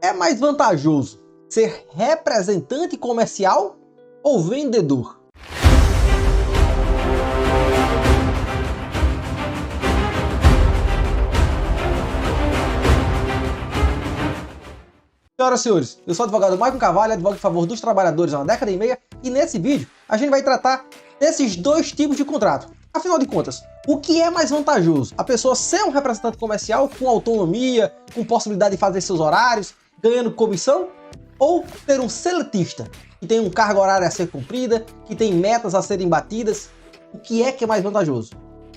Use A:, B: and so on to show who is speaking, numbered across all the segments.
A: É mais vantajoso ser representante comercial ou vendedor? Senhoras e senhores, eu sou o advogado Maicon Carvalho, advogo em favor dos trabalhadores há uma década e meia, e nesse vídeo a gente vai tratar desses dois tipos de contrato. Afinal de contas, o que é mais vantajoso? A pessoa ser um representante comercial com autonomia, com possibilidade de fazer seus horários, ganhando comissão? Ou ter um seletista, que tem um carga horária a ser cumprida, que tem metas a serem batidas? O que é mais vantajoso?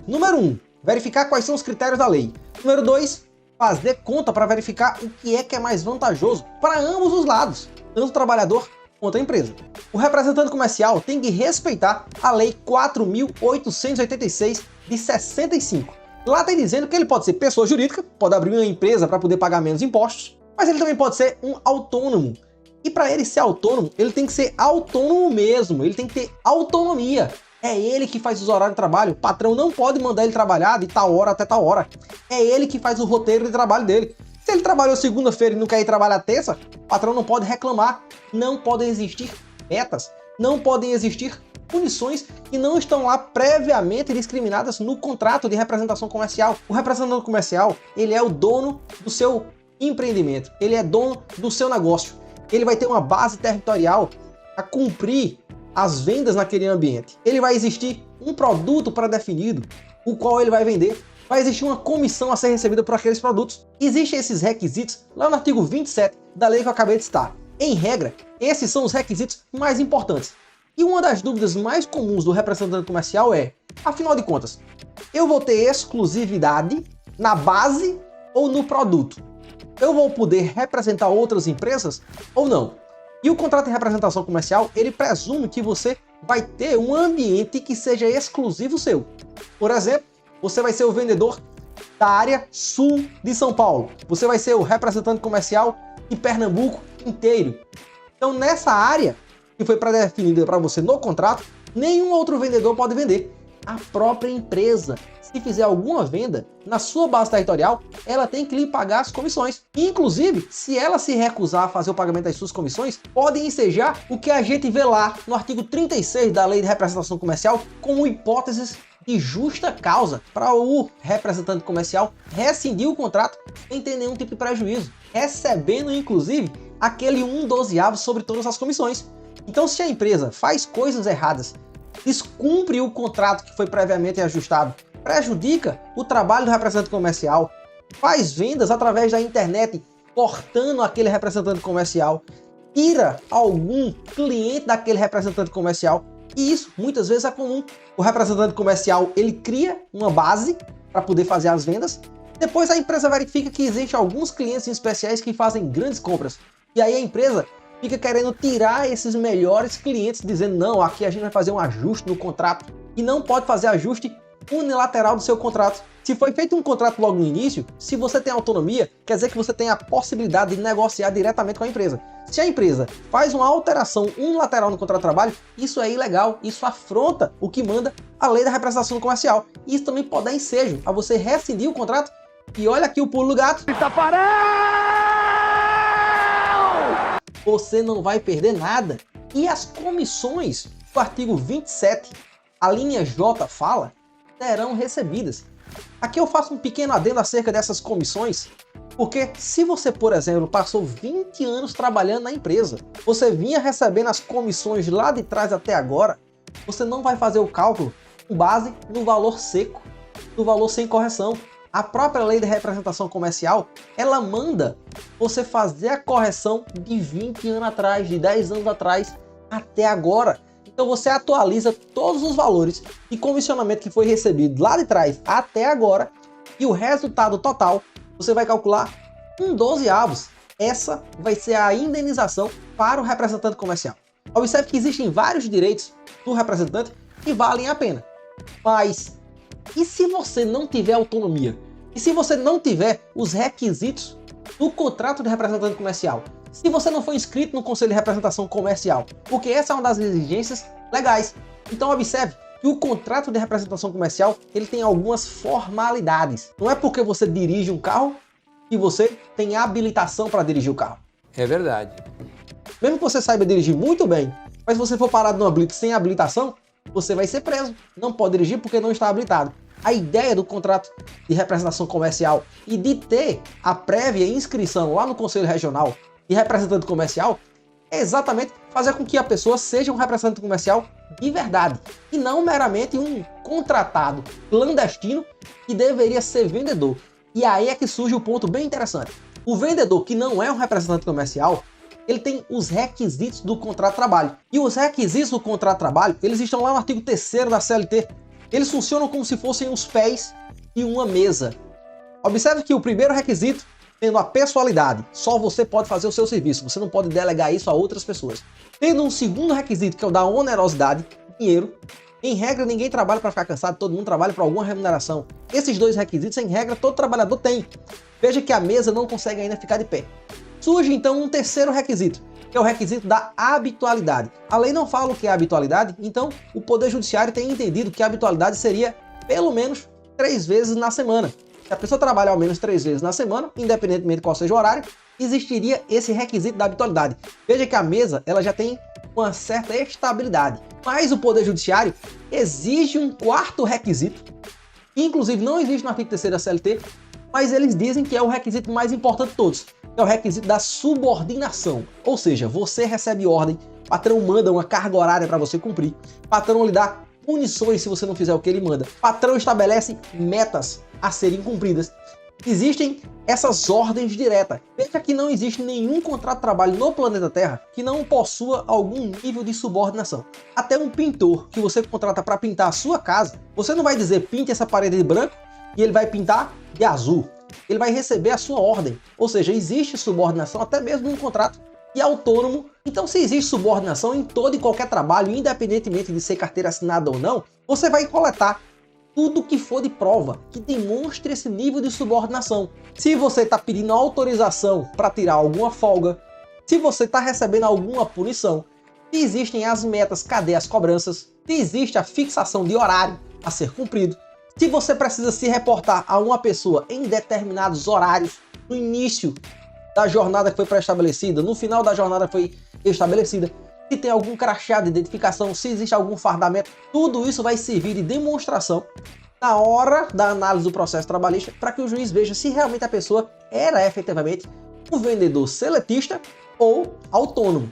A: Número 1, verificar quais são os critérios da lei. Número 2, fazer conta para verificar o que é mais vantajoso para ambos os lados, tanto o trabalhador quanto a empresa. O representante comercial tem que respeitar a Lei 4.886 de 65. Lá tem dizendo que ele pode ser pessoa jurídica, pode abrir uma empresa para poder pagar menos impostos, mas ele também pode ser um autônomo. E para ele ser autônomo, ele tem que ser autônomo mesmo, ele tem que ter autonomia. É ele que faz os horários de trabalho, o patrão não pode mandar ele trabalhar de tal hora até tal hora. É ele que faz o roteiro de trabalho dele. Se ele trabalhou segunda-feira e não quer ir trabalhar terça, o patrão não pode reclamar. Não podem existir metas, não podem existir punições que não estão lá previamente discriminadas no contrato de representação comercial. O representante comercial, ele é o dono do seu empreendimento, ele é dono do seu negócio. Ele vai ter uma base territorial a cumprir as vendas naquele ambiente. Ele vai existir um produto pré-definido, o qual ele vai vender. Vai existir uma comissão a ser recebida por aqueles produtos. Existem esses requisitos lá no artigo 27 da lei que eu acabei de citar. Em regra, esses são os requisitos mais importantes. E uma das dúvidas mais comuns do representante comercial é, afinal de contas, eu vou ter exclusividade na base ou no produto? Eu vou poder representar outras empresas ou não? E o contrato de representação comercial, ele presume que você vai ter um ambiente que seja exclusivo seu. Por exemplo, você vai ser o vendedor da área sul de São Paulo. Você vai ser o representante comercial de Pernambuco inteiro. Então, nessa área que foi pré-definida para você no contrato, nenhum outro vendedor pode vender. A própria empresa, se fizer alguma venda na sua base territorial, ela tem que lhe pagar as comissões. Inclusive, se ela se recusar a fazer o pagamento das suas comissões, pode ensejar o que a gente vê lá no artigo 36 da Lei de Representação Comercial como hipóteses de justa causa para o representante comercial rescindir o contrato sem ter nenhum tipo de prejuízo, recebendo inclusive aquele 1/12 sobre todas as comissões. Então, se a empresa faz coisas erradas, descumpre o contrato que foi previamente ajustado, prejudica o trabalho do representante comercial, faz vendas através da internet, cortando aquele representante comercial, tira algum cliente daquele representante comercial, e isso muitas vezes é comum. O representante comercial, ele cria uma base para poder fazer as vendas, depois a empresa verifica que existem alguns clientes especiais que fazem grandes compras, e aí a empresa fica querendo tirar esses melhores clientes, dizendo, não, aqui a gente vai fazer um ajuste no contrato, e não pode fazer ajuste unilateral do seu contrato. Se foi feito um contrato logo no início, se você tem autonomia, quer dizer que você tem a possibilidade de negociar diretamente com a empresa. Se a empresa faz uma alteração unilateral no contrato de trabalho, isso é ilegal, isso afronta o que manda a lei da representação comercial. Isso também pode dar ensejo a você rescindir o contrato. E olha aqui o pulo do gato. Você não vai perder nada. E as comissões do artigo 27, a linha J fala, serão recebidas. Aqui eu faço um pequeno adendo acerca dessas comissões, porque se você, por exemplo, passou 20 anos trabalhando na empresa, você vinha recebendo as comissões lá de trás até agora, você não vai fazer o cálculo com base no valor seco, no valor sem correção. A própria lei de representação comercial, ela manda você fazer a correção de 20 anos atrás, de 10 anos atrás até agora. Então você atualiza todos os valores de comissionamento que foi recebido lá de trás até agora, e o resultado total você vai calcular 1/12. Essa vai ser a indenização para o representante comercial. Observe que existem vários direitos do representante que valem a pena. Mas e se você não tiver autonomia? E se você não tiver os requisitos do contrato de representante comercial? Se você não for inscrito no Conselho de Representação Comercial? Porque essa é uma das exigências legais. Então observe que o contrato de representação comercial, ele tem algumas formalidades. Não é porque você dirige um carro que você tem habilitação para dirigir o carro.
B: É verdade.
A: Mesmo que você saiba dirigir muito bem, mas se você for parado numa blitz sem habilitação, você vai ser preso. Não pode dirigir porque não está habilitado. A ideia do contrato de representação comercial e de ter a prévia inscrição lá no Conselho Regional de representante comercial é exatamente fazer com que a pessoa seja um representante comercial de verdade e não meramente um contratado clandestino que deveria ser vendedor. E aí é que surge o ponto bem interessante. O vendedor que não é um representante comercial, ele tem os requisitos do contrato de trabalho. E os requisitos do contrato de trabalho, eles estão lá no artigo 3º da CLT. Eles funcionam como se fossem os pés e uma mesa. Observe que o primeiro requisito, tendo a pessoalidade, só você pode fazer o seu serviço, você não pode delegar isso a outras pessoas. Tendo um segundo requisito, que é o da onerosidade, dinheiro. Em regra, ninguém trabalha para ficar cansado, todo mundo trabalha para alguma remuneração. Esses dois requisitos, em regra, todo trabalhador tem. Veja que a mesa não consegue ainda ficar de pé. Surge então um terceiro requisito, que é o requisito da habitualidade. A lei não fala o que é habitualidade, então o Poder Judiciário tem entendido que a habitualidade seria pelo menos 3 vezes na semana. Se a pessoa trabalhar ao menos 3 vezes na semana, independentemente de qual seja o horário, existiria esse requisito da habitualidade. Veja que a mesa ela já tem uma certa estabilidade. Mas o Poder Judiciário exige um quarto requisito, que inclusive não existe no artigo 3º da CLT, mas eles dizem que é o requisito mais importante de todos, que é o requisito da subordinação. Ou seja, você recebe ordem, patrão manda uma carga horária para você cumprir, patrão lhe dá punições se você não fizer o que ele manda, patrão estabelece metas a serem cumpridas. Existem essas ordens diretas. Veja que não existe nenhum contrato de trabalho no planeta Terra que não possua algum nível de subordinação. Até um pintor que você contrata para pintar a sua casa, você não vai dizer pinte essa parede de branco e ele vai pintar de azul. Ele vai receber a sua ordem. Ou seja, existe subordinação até mesmo num contrato de autônomo. Então, se existe subordinação em todo e qualquer trabalho, independentemente de ser carteira assinada ou não, você vai coletar tudo que for de prova que demonstre esse nível de subordinação. Se você está pedindo autorização para tirar alguma folga, se você está recebendo alguma punição, se existem as metas, cadê as cobranças, se existe a fixação de horário a ser cumprido, se você precisa se reportar a uma pessoa em determinados horários, no início da jornada que foi pré-estabelecida, no final da jornada que foi estabelecida, se tem algum crachá de identificação, se existe algum fardamento, tudo isso vai servir de demonstração na hora da análise do processo trabalhista para que o juiz veja se realmente a pessoa era efetivamente um vendedor seletista ou autônomo.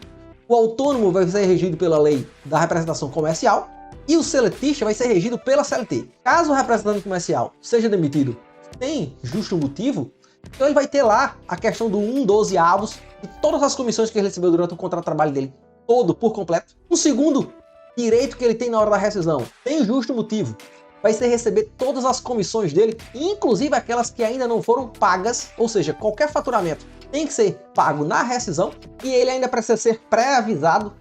A: O autônomo vai ser regido pela lei da representação comercial e o seletista vai ser regido pela CLT. Caso o representante comercial seja demitido sem justo motivo, então ele vai ter lá a questão do 1/12avos de todas as comissões que ele recebeu durante o contrato de trabalho dele, todo por completo. O segundo direito que ele tem na hora da rescisão, sem justo motivo, vai ser receber todas as comissões dele, inclusive aquelas que ainda não foram pagas, ou seja, qualquer faturamento tem que ser pago na rescisão e ele ainda precisa ser pré-avisado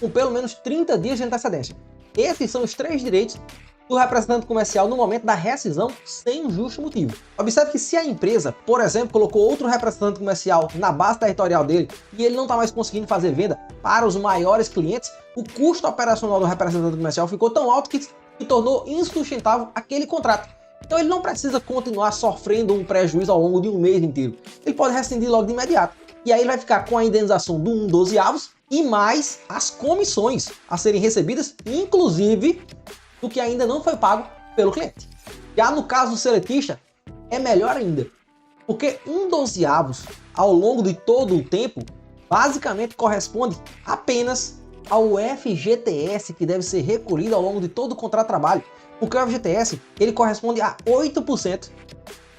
A: com pelo menos 30 dias de antecedência. Esses são os 3 direitos do representante comercial no momento da rescisão sem justo motivo. Observe que se a empresa, por exemplo, colocou outro representante comercial na base territorial dele e ele não está mais conseguindo fazer venda para os maiores clientes, o custo operacional do representante comercial ficou tão alto que tornou insustentável aquele contrato. Então ele não precisa continuar sofrendo um prejuízo ao longo de um mês inteiro. Ele pode rescindir logo de imediato. E aí ele vai ficar com a indenização do 1/12avos e mais as comissões a serem recebidas, inclusive do que ainda não foi pago pelo cliente. Já no caso do seletista, é melhor ainda, porque 1/12avos ao longo de todo o tempo basicamente corresponde apenas ao FGTS que deve ser recolhido ao longo de todo o contrato de trabalho, porque o FGTS ele corresponde a 8%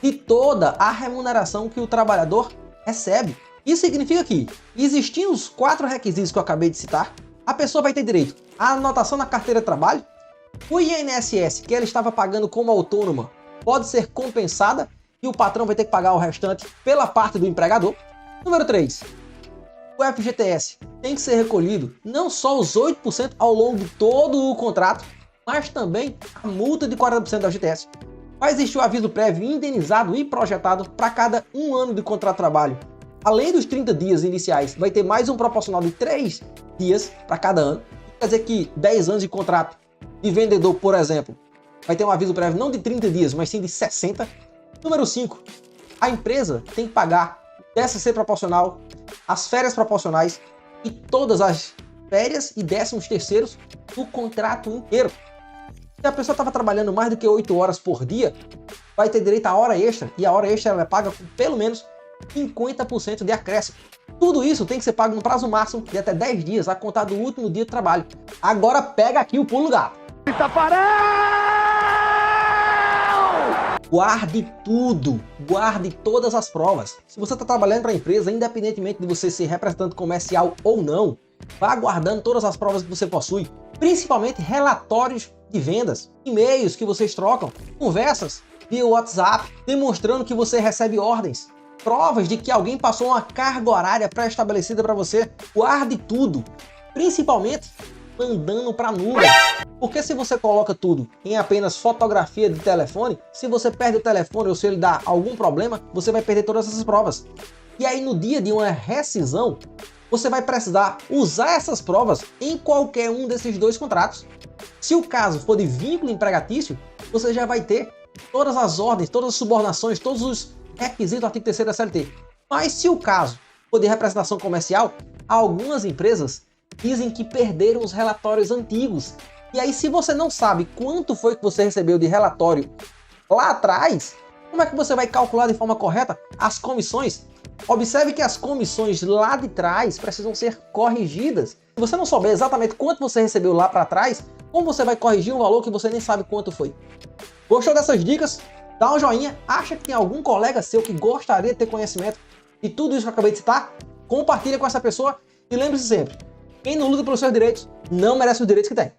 A: de toda a remuneração que o trabalhador recebe. Isso significa que, existindo os 4 requisitos que eu acabei de citar, a pessoa vai ter direito à anotação na carteira de trabalho, o INSS que ela estava pagando como autônoma pode ser compensada e o patrão vai ter que pagar o restante pela parte do empregador. Número 3. O FGTS tem que ser recolhido não só os 8% ao longo de todo o contrato, mas também a multa de 40% da FGTS. Vai existir o aviso prévio indenizado e projetado para cada 1 ano de contrato de trabalho. Além dos 30 dias iniciais, vai ter mais um proporcional de 3 dias para cada ano. Quer dizer que 10 anos de contrato de vendedor, por exemplo, vai ter um aviso prévio não de 30 dias, mas sim de 60. Número 5. A empresa tem que pagar TCC proporcional, as férias proporcionais e todas as férias e 13º do contrato inteiro. Se a pessoa estava trabalhando mais do que 8 horas por dia, vai ter direito à hora extra, e a hora extra ela é paga com pelo menos 50% de acréscimo. Tudo isso tem que ser pago no prazo máximo de até 10 dias, a contar do último dia de trabalho. Agora pega aqui o pulo do gato. Guarde tudo, guarde todas as provas. Se você está trabalhando para a empresa, independentemente de você ser representante comercial ou não, vá guardando todas as provas que você possui, principalmente relatórios de vendas, e-mails que vocês trocam, conversas via WhatsApp, demonstrando que você recebe ordens, provas de que alguém passou uma carga horária pré-estabelecida para você. Guarde tudo, principalmente mandando para a nuvem. Porque se você coloca tudo em apenas fotografia de telefone, se você perde o telefone ou se ele dá algum problema, você vai perder todas essas provas. E aí no dia de uma rescisão, você vai precisar usar essas provas em qualquer um desses dois contratos. Se o caso for de vínculo empregatício, você já vai ter todas as ordens, todas as subornações, todos os requisitos do artigo 3º da CLT. Mas se o caso for de representação comercial, algumas empresas dizem que perderam os relatórios antigos. E aí, se você não sabe quanto foi que você recebeu de relatório lá atrás, como é que você vai calcular de forma correta as comissões? Observe que as comissões lá de trás precisam ser corrigidas. Se você não souber exatamente quanto você recebeu lá para trás, como você vai corrigir um valor que você nem sabe quanto foi? Gostou dessas dicas? Dá um joinha. Acha que tem algum colega seu que gostaria de ter conhecimento de tudo isso que eu acabei de citar? Compartilha com essa pessoa e lembre-se sempre, quem não luta pelos seus direitos não merece os direitos que tem.